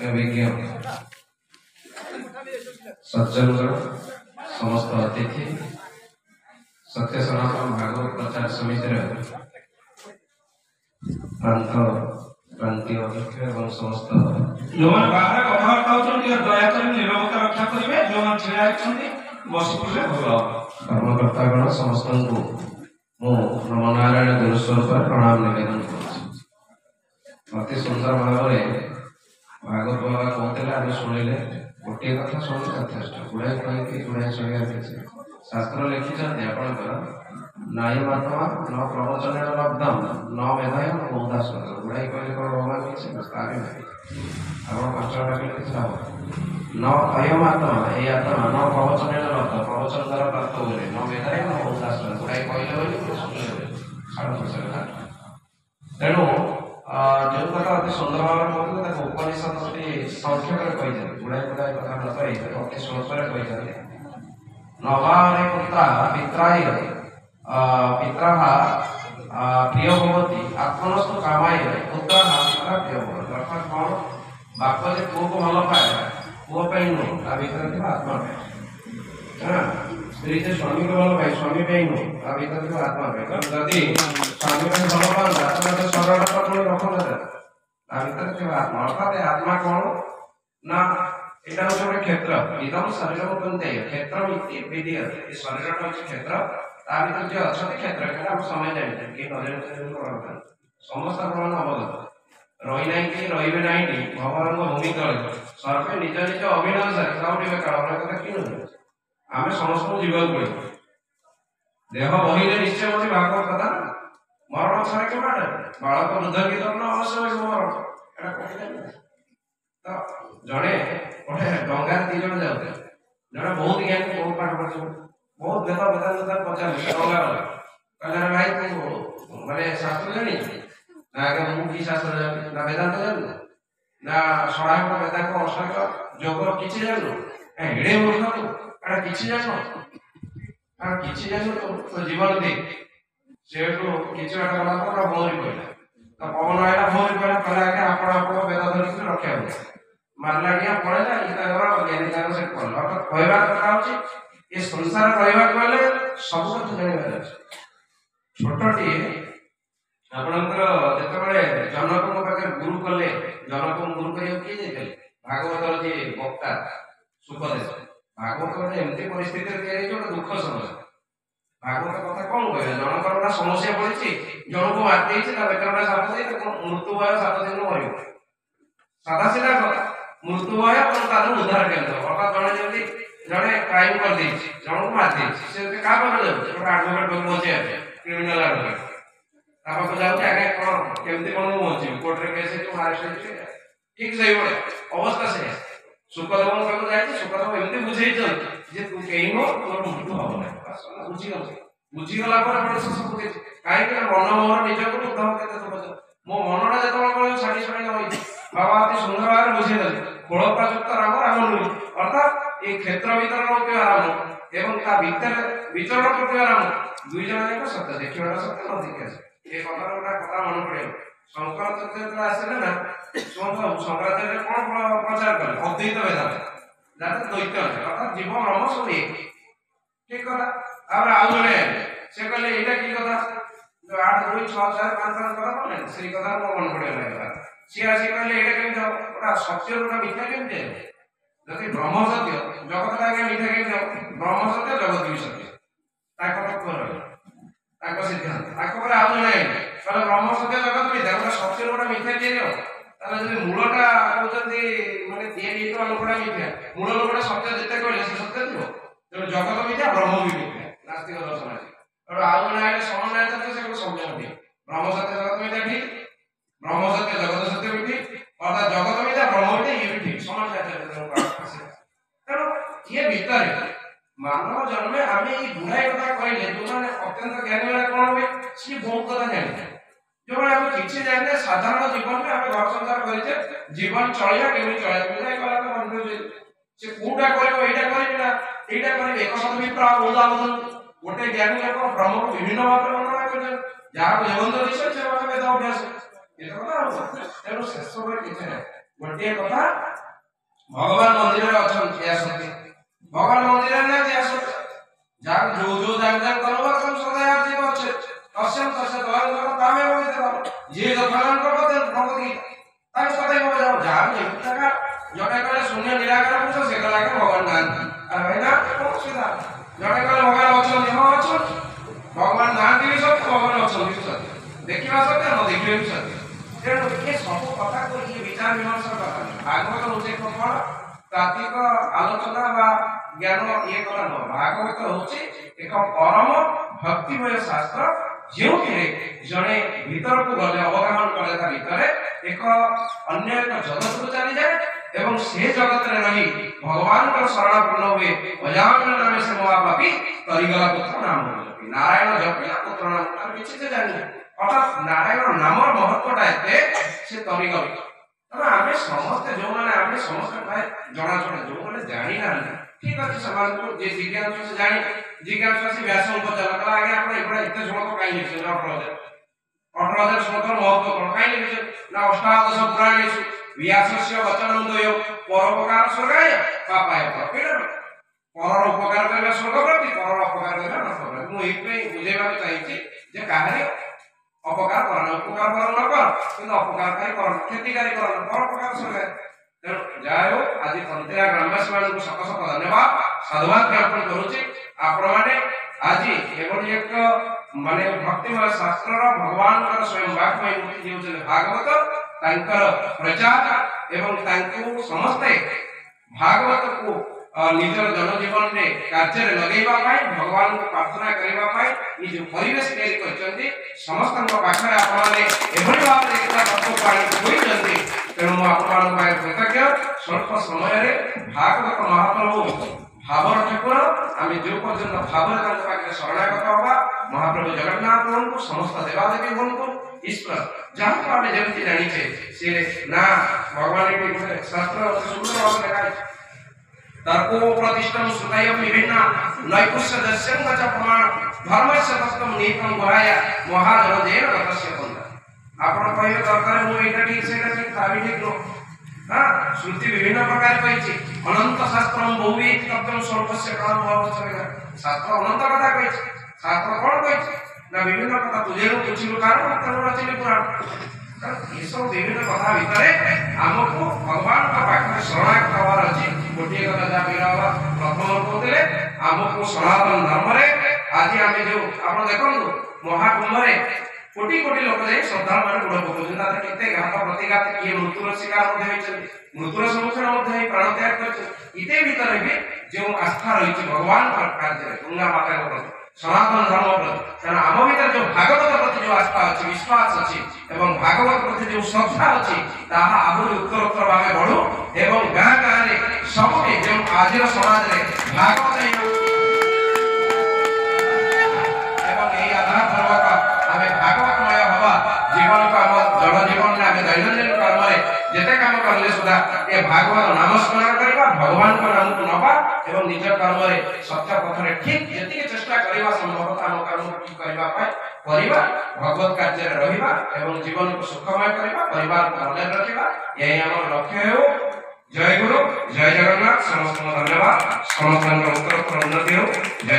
यज्ञविज्ञ सज्जनगण समस्त अतिथि सत्य सनातन भागवत प्रचार समितिर प्रांत प्रांतीय अध्यक्ष एवं समस्त जो बाहर कथबार्ता होती दयाकर निरवता रक्षा करेंगे जो छिड़ा बस पड़े भल कर्मकर्तागण समस्त को नम नारायण गुरुस्वरूप प्रणाम निवेदन कर अति सुंदर भाव भागवत बाबा कहते आम शुणिले गोटे कथा शुणु यथेष गुड़ाए कहीं गुड़ाए शुणा शास्त्र लिखिं आपंकर नायमात्मा न प्रवचन लब्धम न मेधाय न बहुधा सुंदर गुड़ाई कहले कौन भगवान किसी तारे नहीं आप पांचटा किसी लाभ न अयमात्मा ये आत्मा न प्रवचन लब्ध प्रवचन द्वारा प्राप्त हुए न मेधाय न बहुधा सुंदर गुड़ाई कहले तेणु जो कथा अति सुंदर भाव कहते उपनिषद संक्षेप गुड़ाए गुड़ाए कथा न कही अति स्वल्पर कहते नवारे पुत्रा पित्राय पिता प्रिय भवती आत्मनस्तु कामाय पुत्र पिता प्रिय भवती अर्थात कौन बाप जे पुओ को भल पाए पुओ पे नुह ता भीतर आत्मा पे स्त्री से स्वामी को भल पाए स्वामी पे नुह ता भीतर आत्मा पे जदि स्वामी को भल पाता तो सरल पुणी रखना ता भीतर आत्मा अर्थात आत्मा कौन ना এটা হচ্ছে একটা ক্ষেত্র ইদম শরীরম কুন্তে ক্ষেত্রম ইতি বিদিয়তে এই শরীরটা হচ্ছে ক্ষেত্র তার ভিতর যে অଛନ୍ତି ক্ষেত্র এটা আমরা সময় জানি কি নজর করবেন সমস্ত প্রমাণ অবগত রই নাই কি রইবে নাইনি ভগবানଙ୍କ ভূমি তଳେ সর্বে নিজ নিজ অভিনয় সাউটিবে কারণ কথা কি নয় ଆମେ ସମସ୍ତଙ୍କୁ ଯିବାକୁ ପଡ଼ିବ ଦେହ ବହିଲେ ନିଶ୍ଚୟ ଅଛି ଭାଗବତ କଥା ମରଣ ଛାଡ଼ କେବେ ବାଳକ ବୃଦ୍ଧ କି ତରୁଣ ଅବଶ୍ୟ ମରଣ ଏଟା କହିଲେ ତ ଜଣେ ଗୋଟେ ଡଙ୍ଗାରେ ଦି ଜଣ ଯାଉଥିଲେ ଜଣେ ବହୁତ ଜ୍ଞାନୀ ବହୁତ ପାଠ ପଢିଛ ବହୁତ ବେଦ ବେଦାନ୍ତ ପଚାରିଲେ ଡଙ୍ଗା କହିଲେ ଭାଇ ତୁ ମାନେ ଶାସ୍ତ୍ର ଜାଣିଛୁ ନା ଆଜ୍ଞା ମୁଁ କି ଶାସ୍ତ୍ର ଜାଣିବି ନା ବେଦାନ୍ତ ଜାଣିବୁ ନା ସହାୟକ ବେଦାନ୍ତ ଅସହାୟକ ଯୋଗ କିଛି ଜାଣିବୁ ଏଡ଼େ ମୂର୍ଖ ତୁ ଏଟା କିଛି ଜାଣିନ ଆଉ କିଛି ଜାଣିନ ତୋ ଜୀବନ ଦେ ସେଠୁ କିଛି ବାଟ ଗଲା ପରେ ଭଉଁରୀ କହିଲା ତ ପବନ ଆଇଲା ଭଉଁରୀ କହିଲା କହିଲା ଆଜ୍ଞା ଆପଣ ଆପଣ ବେଦ ଧରିକି ରକ୍ଷା ହୁଏ मारलाडिया पड़ेगा ये तगरा ज्ञानी जान से पड़ल अर्थात कहबा कथा होची ये संसार रहबा कहले सब कथा जानिबार अछि छोटटी आपनकर जेतबेले जनक पाखे गुरु कले जनक गुरु करियो की जेते भागवतर जे वक्ता सुखदेव भागवत एमती परिस्थिति तैयारी जो दुख समय भागवत कथा कोन कहले जनकर समस्या पड़िछि जनक मार देछि ता बेकरटा साथ दे मृत्यु भय 7 दिन मरियो सादा सीधा कथा मृत्यु भय उद्धार केन्द्र अर्थात जड़े जमी जड़े क्राइम कर जन को मार से क्या आडभोकेट बचे क्रिमिनाल आडभोकेट पाक जाऊँगे आगे कौन केमती कौन पहुंचे कोर्टे केस अरेस्ट ठीक से अवस्था से सुखदेव पाक जाए सुखदेव एमती बुझे तू कहीं नो तोर मृत्यु हम ना बुझीगला सब कहीं मनमोहन निजक उद्धव मो मनटा जो छाड़ी छाड़ी बाबा अति सुंदर भाव बुझेदेले फलप्रायुक्त राम राम नुहे अर्थात ये क्षेत्र भीतर रहुवा राम एवं ता भीतर विचरण करथिबा राम दुई जन जाक सत्य देखिबा सत्य न देखिया ए कथा गोटा कथा मन पड़े शंकर चतुर्थ आसिले ना शंकराचार्य कोन प्रचार कले अद्वैत वेदांत जाते द्वैत अर्थात जीव ब्रह्म सब एक ठीक कथा अब आउ जने से कहले एटा की कथा 8 2 6 4 5 5 कथा बोले से कथा मन पड़े ना सी आसी कहले एटा केम जाओ ओटा सत्य ओटा मिथ्या केम जाए जति ब्रह्म सत्य जगत लागे मिथ्या केम जाओ ब्रह्म सत्य जगत भी सत्य ताको तत्व रहे ताको सिद्धांत ताको पर आउ जने कहले ब्रह्म सत्य जगत मिथ्या ओटा सत्य ओटा मिथ्या के जाओ ताले जति मूलटा कहउचंती माने देरी तो लोकटा मिथ्या मूल लोकटा सत्य जते कहले से सत्य दियो तो जगत मिथ्या ब्रह्म भी मिथ्या नास्तिक दर्शन है और आउ जने आले समन्वय तत्व से को समझाउ दियो ब्रह्म सत्य जगत मिथ्या ठीक ब्रह्म सत्य जगत सत्य भी ठीक अर्थात जगत मिथ्या ब्रह्म मिथ्या ये भी ठीक समझ तेणु ये भीतर मानव जन्मे आम ये गुड़ाए कथा कहले जो मैंने अत्यंत ज्ञानी वाला कौन हुए सी बहुत कथा जाने जो मैंने आम किसी जाने साधारण जीवन में आम घर संसार करे जीवन चलिया केमी चलिया गुड़ाए कला तो मन से कोटा करबो एटा करबी ना एटा करबी एक शब्द भी प्राप्त होदा गोटे ज्ञानी लोक ब्रह्म को विभिन्न भाव में वर्णना कर जहाँ को जीवन दिशा से वेद अभ्यास ये तो कथा तेणु शेष किसी ना गोटे कथा भगवान मंदिर रे अछन या सत्य भगवान मंदिर रे ना या सत्य जा जो जो जाग करबा तुम सदा जीव अछि असेम तसे दवान कर तामे होई देबा जे दफान करबो ते भगवती ताई सदा हो जाओ जा नहीं तका जने करे शून्य निराकार पूछो से कला के भगवान नाम अरे भाई ना कौन सीधा जने करे भगवान अछन हम अछन भगवान नाम भी सत्य भगवान अछन भी सत्य देखिबा सत्य न देखिबे भी सत्य तेणु ये सब कथा को ये विचार विमर्श करता भागवत होचे कौन तात्विक आलोचना बा ज्ञान ये कथा न भागवत होचे एक परम भक्तिमय शास्त्र जोथिरे जणे भीतर को गले अवगाहन करे ता भीतर एक अन्य एक जगत को चली जाए एवं से जगत रे रही भगवान को शरणापन्न हुए अजामिल नाम से मोहापापी तरिगला पुत्र नाम जपी नारायण जपिला पुत्र नाम तार किछि से जानि अर्थात नारायण नामर महत्वटा एते से तरिगल तबे आमे समस्त जो माने आमे समस्त भाई जणा जणा जो माने जानि ना ठीक अछि समाज को जे जिज्ञासु से जानि जिज्ञासु से व्यास उपचार कला आगे आपण एपडा एते जोड़ को काई लिखि 18,000 श्लोकर महत्व कोन काई लिखि ना अष्टादश पुराण लिखि व्यासस्य वचनं दोय परोपकार स्वर्गाय पापाय प्रपीडन परर उपकार करबा स्वर्ग प्राप्ति परर अपकार करबा नरक प्राप्ति मु एपे बुझेबा चाहिछि जे काहरे अपकार करना उपकार करना कर किंतु अपकारकारी करना क्षतिकारी करना परोपकार स्वर्गाय तेणु जायो आज कंतेरा ग्रामवासी मान को सक सक धन्यवाद साधुवाद ज्ञापन करूची आपण माने आज एवढी एक माने भक्तिमय शास्त्र भगवान का स्वयं वाक्मय मूर्ति जे भागवत तांकर प्रचार एवं तांको समस्त भागवत को निजर जनजीवन रे कार्य रे लगेबा पाई भगवान को प्रार्थना करबा पाई ई जो परिवेश तैयारी करचंती समस्त पाखरे आपने एभली भाबरे एकटा तत्व पाणी होई जंती तेणु मु आपन पाए कृतज्ञ स्वल्प समय रे भागवत महाप्रभु भावर ठाकुर आमे जो पर्यंत भावर तांको पाखरे शरणागत होबा महाप्रभु जगन्नाथ को समस्त देवादेवी को ईश्वर जहां पावे जेमति जानि छे से ना भगवान के शास्त्र सुंदर भाव लिखा है तर्को प्रतिष्ठम सुताय विभिन्न नैकुष्य दर्शन च प्रमाण धर्मस्य तत्वम नीतम गुहाय महाजन जेन गतस्य बंध आपण कहबे दरकार मु एटा ठीक से ठीक ताबी ठीक नो हां श्रुति विभिन्न प्रकार कहिछि अनंत शास्त्रम बहुविध तत्वम स्वल्पस्य काल भावस्य शास्त्र अनंत कथा कहिछि शास्त्र कोन कहिछि ना विभिन्न कथा तुझेरो पुछिलु कारण तनु रचिले पुराण ये सब विभिन्न कथा भितरे हमको भगवान का पाखरे शरणागत हवार अछि गोटे कथा जा बिरावा प्रथम कहते हमको सनातन धर्म रे आज आमे जो आपण देखंतु महाकुंभ रे कोटी कोटी लोक जे श्रद्धा मान गुण पकोजन ता केते घात प्रतिघात किए मृत्युर शिकार मध्ये होइछन मृत्युर सम्मुखीन मध्ये प्राण त्याग करछ इते भीतर भी जो आस्था रही भगवान पर कार्य गंगा माता को सनातन धर्म पर कारण आम भीतर जो भागवत प्रति जो आस्था अछि विश्वास अछि एवं भागवत प्रति जो श्रद्धा अछि ताहा आहुरी उत्तरोत्तर भावे बढ़ु एवं गां गां रे सबके जो आजिर समाज रे भागवत एवं एई आधार धर्मका आमे भागवतमय हवा जीवन का जड़ जीवन में आमे दैनंदिन कर्म रे जेते काम करले सुधा ए भागवत नाम स्मरण करबा भगवान को नाम को नबा एवं निज कर्म रे सत्य पथ रे ठीक जति के चेष्टा करबा संभवतः हम कर्म ठीक करबा पाए परिवार भगवत कार्य रे रहिबा एवं जीवन को सुखमय करबा परिवार को भले रखिबा यही हमर लक्ष्य हो जय गुरु जय जगन्नाथ समस्त धन्यवाद समस्त उत्तर उन्नति हो।